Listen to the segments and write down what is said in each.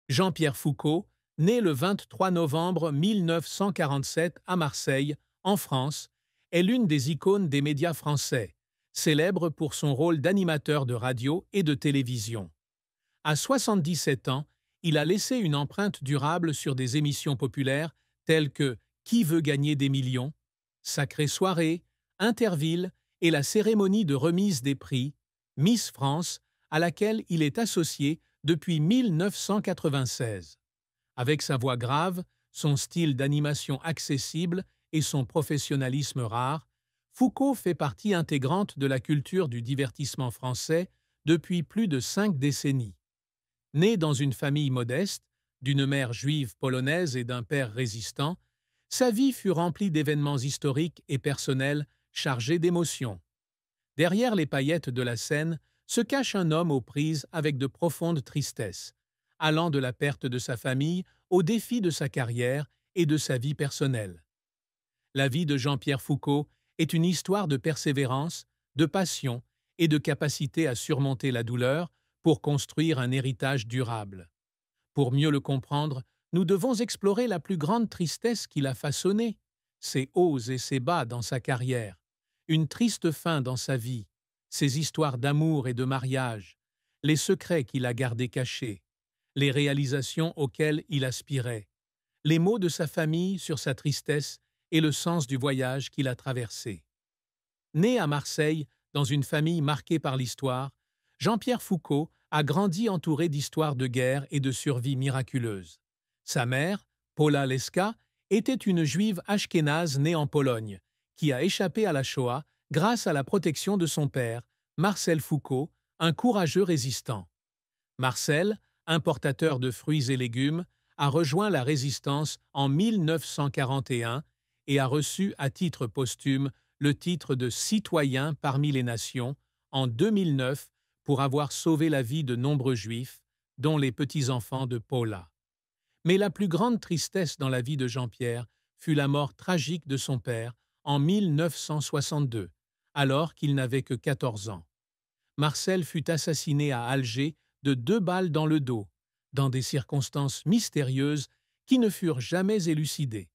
Jean-Pierre Foucault, né le 23 novembre 1947 à Marseille, en France, est l'une des icônes des médias français, célèbre pour son rôle d'animateur de radio et de télévision. À 77 ans, il a laissé une empreinte durable sur des émissions populaires telles que Qui veut gagner des millions, Sacrée soirée, Interville et la cérémonie de remise des prix, Miss France, à laquelle il est associé depuis 1996. Avec sa voix grave, son style d'animation accessible et son professionnalisme rare, Foucault fait partie intégrante de la culture du divertissement français depuis plus de 5 décennies. Né dans une famille modeste, d'une mère juive polonaise et d'un père résistant, sa vie fut remplie d'événements historiques et personnels chargés d'émotions. Derrière les paillettes de la scène se cache un homme aux prises avec de profondes tristesses, allant de la perte de sa famille au défi de sa carrière et de sa vie personnelle. La vie de Jean-Pierre Foucault est une histoire de persévérance, de passion et de capacité à surmonter la douleur pour construire un héritage durable. Pour mieux le comprendre, nous devons explorer la plus grande tristesse qu'il a façonnée, ses hauts et ses bas dans sa carrière, une triste fin dans sa vie, ses histoires d'amour et de mariage, les secrets qu'il a gardés cachés, les réalisations auxquelles il aspirait, les mots de sa famille sur sa tristesse et le sens du voyage qu'il a traversé. Né à Marseille, dans une famille marquée par l'histoire, Jean-Pierre Foucault a grandi entouré d'histoires de guerre et de survie miraculeuses. Sa mère, Paula Leska, était une juive ashkénaze née en Pologne, qui a échappé à la Shoah grâce à la protection de son père, Marcel Foucault, un courageux résistant. Marcel, importateur de fruits et légumes, a rejoint la Résistance en 1941 et a reçu à titre posthume le titre de citoyen parmi les nations en 2009 pour avoir sauvé la vie de nombreux Juifs, dont les petits-enfants de Paula. Mais la plus grande tristesse dans la vie de Jean-Pierre fut la mort tragique de son père en 1962, alors qu'il n'avait que 14 ans. Marcel fut assassiné à Alger de 2 balles dans le dos, dans des circonstances mystérieuses qui ne furent jamais élucidées.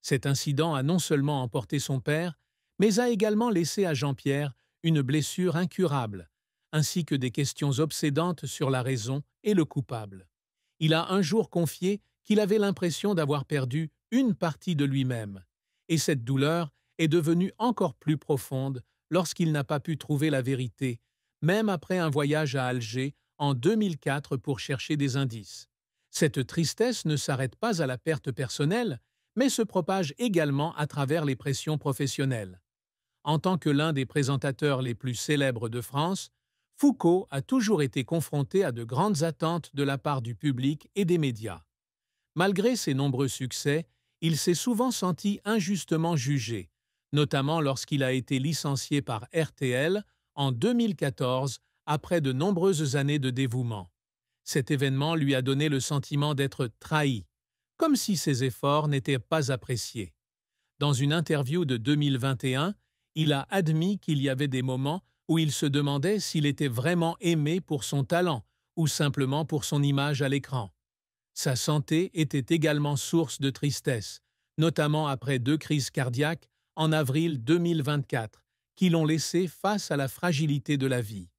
Cet incident a non seulement emporté son père, mais a également laissé à Jean-Pierre une blessure incurable, ainsi que des questions obsédantes sur la raison et le coupable. Il a un jour confié qu'il avait l'impression d'avoir perdu une partie de lui-même, et cette douleur est devenue encore plus profonde lorsqu'il n'a pas pu trouver la vérité, même après un voyage à Alger en 2004 pour chercher des indices. Cette tristesse ne s'arrête pas à la perte personnelle, mais se propage également à travers les pressions professionnelles. En tant que l'un des présentateurs les plus célèbres de France, Foucault a toujours été confronté à de grandes attentes de la part du public et des médias. Malgré ses nombreux succès, il s'est souvent senti injustement jugé, notamment lorsqu'il a été licencié par RTL en 2014 après de nombreuses années de dévouement. Cet événement lui a donné le sentiment d'être trahi, comme si ses efforts n'étaient pas appréciés. Dans une interview de 2021, il a admis qu'il y avait des moments où il se demandait s'il était vraiment aimé pour son talent ou simplement pour son image à l'écran. Sa santé était également source de tristesse, notamment après 2 crises cardiaques en avril 2024, qui l'ont laissé face à la fragilité de la vie.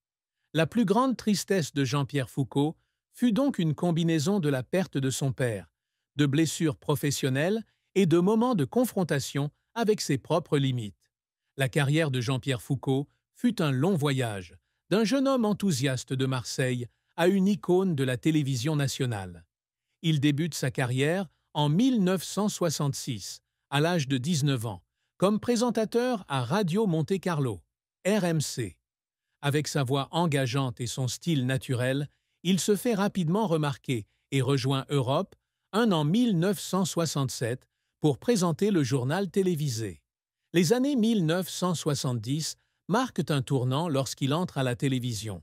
La plus grande tristesse de Jean-Pierre Foucault fut donc une combinaison de la perte de son père, de blessures professionnelles et de moments de confrontation avec ses propres limites. La carrière de Jean-Pierre Foucault fut un long voyage, d'un jeune homme enthousiaste de Marseille à une icône de la télévision nationale. Il débute sa carrière en 1966, à l'âge de 19 ans, comme présentateur à Radio Monte-Carlo, RMC. Avec sa voix engageante et son style naturel, il se fait rapidement remarquer et rejoint Europe en 1967 pour présenter le journal télévisé. Les années 1970 marquent un tournant lorsqu'il entre à la télévision,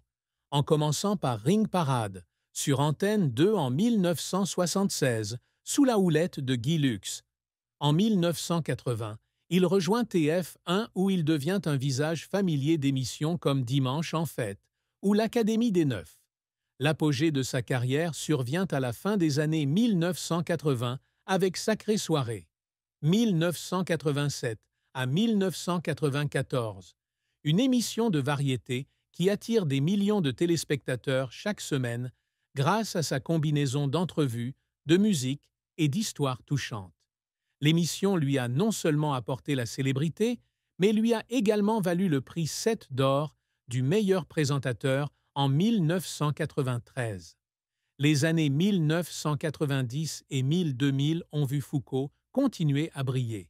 en commençant par Ring Parade, sur Antenne 2 en 1976, sous la houlette de Guy Lux. En 1980, il rejoint TF1 où il devient un visage familier d'émissions comme Dimanche en fête ou l'Académie des Neufs. L'apogée de sa carrière survient à la fin des années 1980 avec Sacrée Soirée. 1987 à 1994, une émission de variété qui attire des millions de téléspectateurs chaque semaine grâce à sa combinaison d'entrevues, de musique et d'histoires touchantes. L'émission lui a non seulement apporté la célébrité, mais lui a également valu le prix 7 d'or du meilleur présentateur en 1993. Les années 1990 et 2000 ont vu Foucault continuer à briller.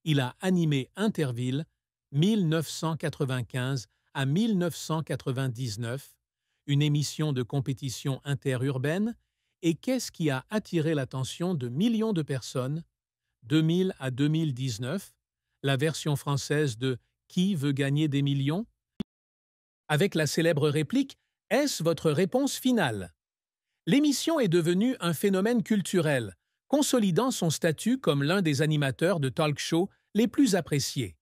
Il a animé Interville 1995 à 1999, une émission de compétition interurbaine, et Qu'est-ce qui a attiré l'attention de millions de personnes 2000 à 2019, la version française de Qui veut gagner des millions? Avec la célèbre réplique Est-ce votre réponse finale? L'émission est devenue un phénomène culturel, consolidant son statut comme l'un des animateurs de talk-show les plus appréciés.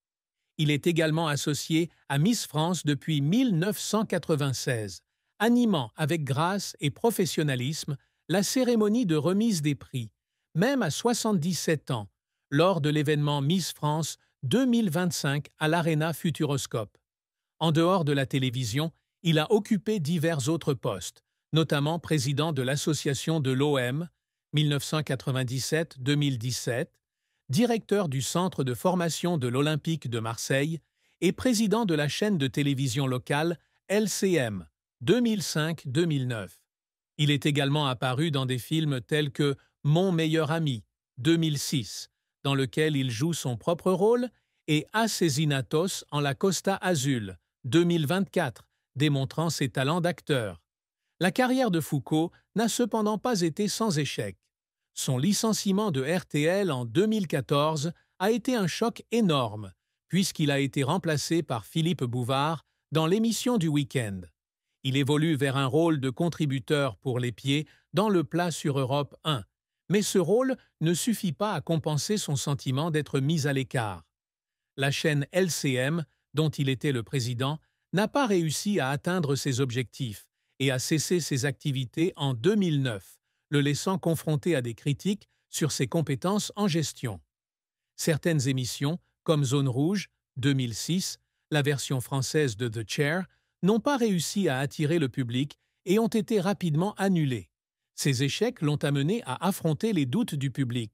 Il est également associé à Miss France depuis 1996, animant avec grâce et professionnalisme la cérémonie de remise des prix, même à 77 ans, lors de l'événement Miss France 2025 à l'Arena Futuroscope. En dehors de la télévision, il a occupé divers autres postes, notamment président de l'association de l'OM 1997-2017, directeur du Centre de formation de l'Olympique de Marseille et président de la chaîne de télévision locale LCM 2005-2009. Il est également apparu dans des films tels que Mon meilleur ami 2006, dans lequel il joue son propre rôle, et Asesinatos en la Costa Azul 2024, démontrant ses talents d'acteur. La carrière de Foucault n'a cependant pas été sans échec. Son licenciement de RTL en 2014 a été un choc énorme, puisqu'il a été remplacé par Philippe Bouvard dans l'émission du week-end. Il évolue vers un rôle de contributeur pour les pieds dans le plat sur Europe 1, mais ce rôle ne suffit pas à compenser son sentiment d'être mis à l'écart. La chaîne LCM, dont il était le président, n'a pas réussi à atteindre ses objectifs et a cessé ses activités en 2009, le laissant confronté à des critiques sur ses compétences en gestion. Certaines émissions, comme Zone Rouge, 2006, la version française de The Chair, n'ont pas réussi à attirer le public et ont été rapidement annulées. Ces échecs l'ont amené à affronter les doutes du public,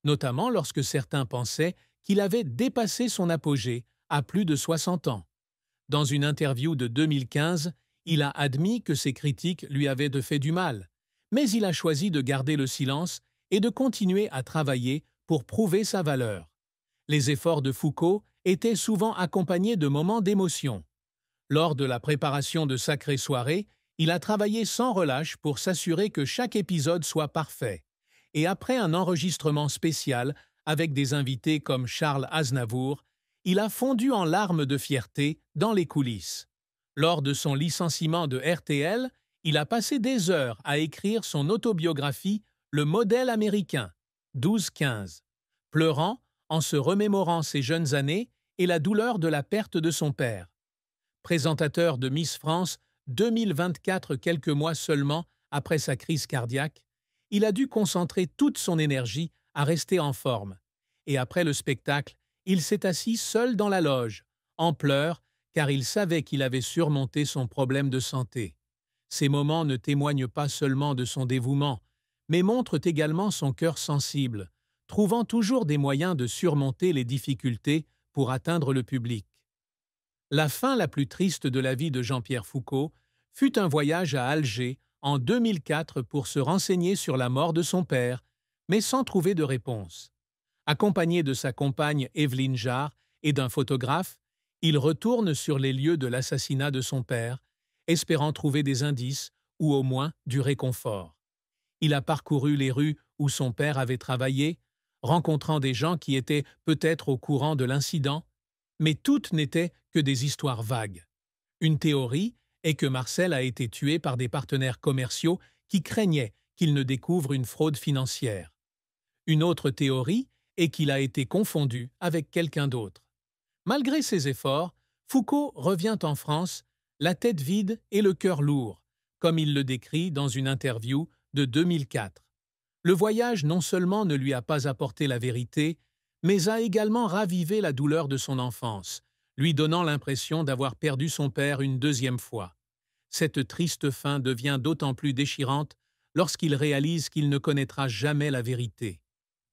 notamment lorsque certains pensaient qu'il avait dépassé son apogée à plus de 60 ans. Dans une interview de 2015, il a admis que ses critiques lui avaient fait du mal, mais il a choisi de garder le silence et de continuer à travailler pour prouver sa valeur. Les efforts de Foucault étaient souvent accompagnés de moments d'émotion. Lors de la préparation de Sacrée Soirée, il a travaillé sans relâche pour s'assurer que chaque épisode soit parfait. Et après un enregistrement spécial avec des invités comme Charles Aznavour, il a fondu en larmes de fierté dans les coulisses. Lors de son licenciement de RTL, il a passé des heures à écrire son autobiographie Le modèle américain, 12-15, pleurant en se remémorant ses jeunes années et la douleur de la perte de son père. Présentateur de Miss France 2024 quelques mois seulement après sa crise cardiaque, il a dû concentrer toute son énergie à rester en forme. Et après le spectacle, il s'est assis seul dans la loge, en pleurs, car il savait qu'il avait surmonté son problème de santé. Ces moments ne témoignent pas seulement de son dévouement, mais montrent également son cœur sensible, trouvant toujours des moyens de surmonter les difficultés pour atteindre le public. La fin la plus triste de la vie de Jean-Pierre Foucault fut un voyage à Alger en 2004 pour se renseigner sur la mort de son père, mais sans trouver de réponse. Accompagné de sa compagne Evelyne Jarre et d'un photographe, il retourne sur les lieux de l'assassinat de son père, espérant trouver des indices ou au moins du réconfort. Il a parcouru les rues où son père avait travaillé, rencontrant des gens qui étaient peut-être au courant de l'incident, mais toutes n'étaient que des histoires vagues. Une théorie est que Marcel a été tué par des partenaires commerciaux qui craignaient qu'il ne découvre une fraude financière. Une autre théorie est qu'il a été confondu avec quelqu'un d'autre. Malgré ses efforts, Foucault revient en France, la tête vide et le cœur lourd, comme il le décrit dans une interview de 2004. Le voyage non seulement ne lui a pas apporté la vérité, mais a également ravivé la douleur de son enfance, lui donnant l'impression d'avoir perdu son père une deuxième fois. Cette triste fin devient d'autant plus déchirante lorsqu'il réalise qu'il ne connaîtra jamais la vérité.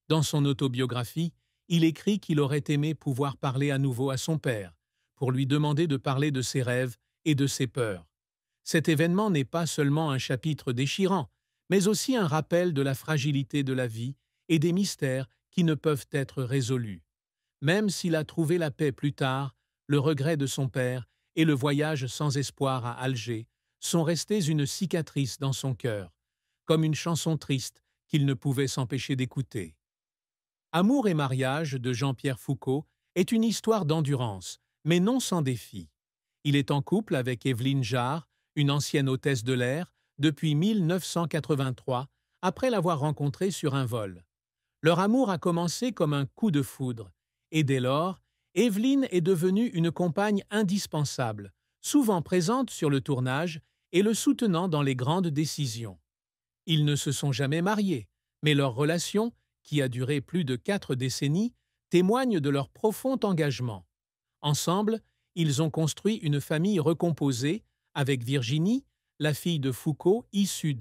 Dans son autobiographie, il écrit qu'il aurait aimé pouvoir parler à nouveau à son père, pour lui demander de parler de ses rêves et de ses peurs. Cet événement n'est pas seulement un chapitre déchirant, mais aussi un rappel de la fragilité de la vie et des mystères qui ne peuvent être résolus. Même s'il a trouvé la paix plus tard, le regret de son père et le voyage sans espoir à Alger sont restés une cicatrice dans son cœur, comme une chanson triste qu'il ne pouvait s'empêcher d'écouter. Amour et mariage de Jean-Pierre Foucault est une histoire d'endurance, mais non sans défi. Il est en couple avec Évelyne Jarre, une ancienne hôtesse de l'air, depuis 1983, après l'avoir rencontrée sur un vol. Leur amour a commencé comme un coup de foudre, et dès lors, Évelyne est devenue une compagne indispensable, souvent présente sur le tournage et le soutenant dans les grandes décisions. Ils ne se sont jamais mariés, mais leur relation, qui a duré plus de 4 décennies, témoigne de leur profond engagement. Ensemble, ils ont construit une famille recomposée avec Virginie, la fille de Foucault issue